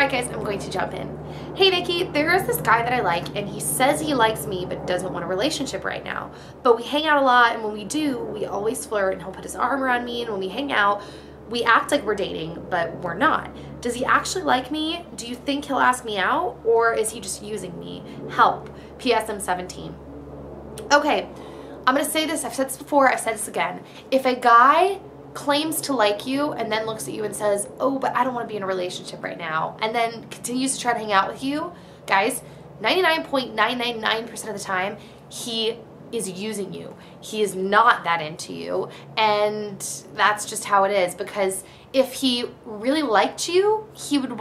Alright guys, I'm going to jump in. Hey Nikki, there is this guy that I like and he says he likes me but doesn't want a relationship right now. But we hang out a lot, and when we do, we always flirt, and he'll put his arm around me, and when we hang out, we act like we're dating, but we're not. Does he actually like me? Do you think he'll ask me out, or is he just using me? Help. P.S. I'm 17. Okay, I'm gonna say this, I've said this before, I've said this again. If a guy claims to like you and then looks at you and says, oh, but I don't want to be in a relationship right now, and then continues to try to hang out with you, guys, 99.999% of the time, he is using you. He is not that into you, and that's just how it is. Because if he really liked you, he would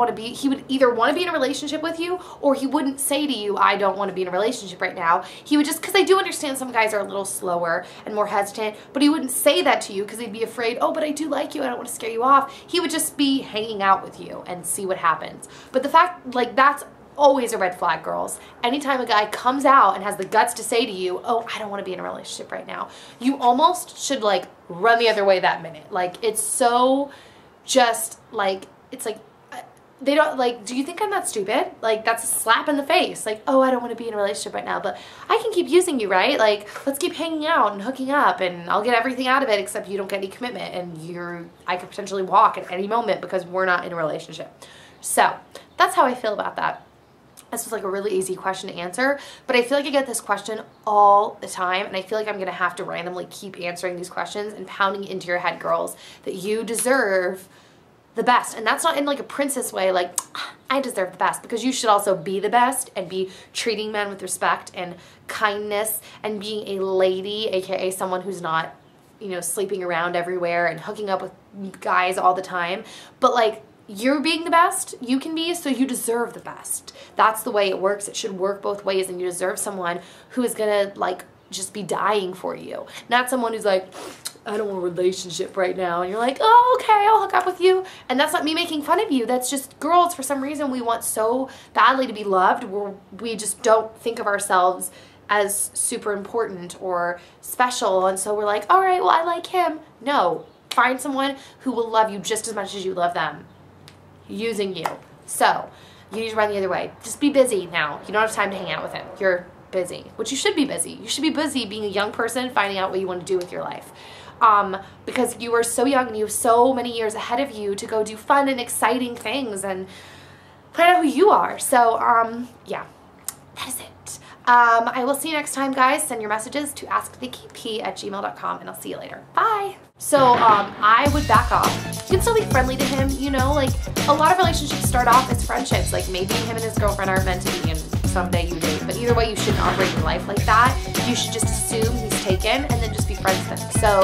either want to be in a relationship with you, or he wouldn't say to you, I don't want to be in a relationship right now. He would just, because I do understand some guys are a little slower and more hesitant, but he wouldn't say that to you because he'd be afraid, oh, but I do like you, I don't want to scare you off. He would just be hanging out with you and see what happens. But the fact, like, that's always a red flag, girls. Anytime a guy comes out and has the guts to say to you, oh, I don't want to be in a relationship right now, you almost should like run the other way that minute. Like, it's so just like, it's like, they don't, like, do you think I'm that stupid? Like, that's a slap in the face. Like, oh, I don't want to be in a relationship right now, but I can keep using you, right? Like, let's keep hanging out and hooking up, and I'll get everything out of it except you don't get any commitment, and I could potentially walk at any moment because we're not in a relationship. So that's how I feel about that. This was like a really easy question to answer, but I feel like I get this question all the time, and I feel like I'm gonna have to randomly keep answering these questions and pounding it into your head, girls, that you deserve the best. And that's not in like a princess way, like, I deserve the best, because you should also be the best and be treating men with respect and kindness and being a lady, aka someone who's not, you know, sleeping around everywhere and hooking up with guys all the time. But like, you're being the best you can be, so you deserve the best. That's the way it works. It should work both ways, and you deserve someone who is gonna like just be dying for you, not someone who's like, I don't want a relationship right now, and you're like, oh, okay, I'll hook up with you. And that's not me making fun of you. That's just, girls, for some reason we want so badly to be loved, where we just don't think of ourselves as super important or special, and so we're like, all right, well, I like him. No, find someone who will love you just as much as you love them. Using you. So you need to run the other way. Just be busy now. You don't have time to hang out with him. You're busy, which you should be busy. You should be busy being a young person, finding out what you want to do with your life. Because you are so young and you have so many years ahead of you to go do fun and exciting things and find out who you are. So yeah, that is it. I will see you next time, guys. Send your messages to asknikkip@gmail.com, and I'll see you later. Bye. So I would back off. You can still be friendly to him, you know, like a lot of relationships start off as friendships, like maybe him and his girlfriend aren't meant to be and someday you date, but either way you shouldn't operate your life like that. You should just assume he's taken and then just be friends with him. So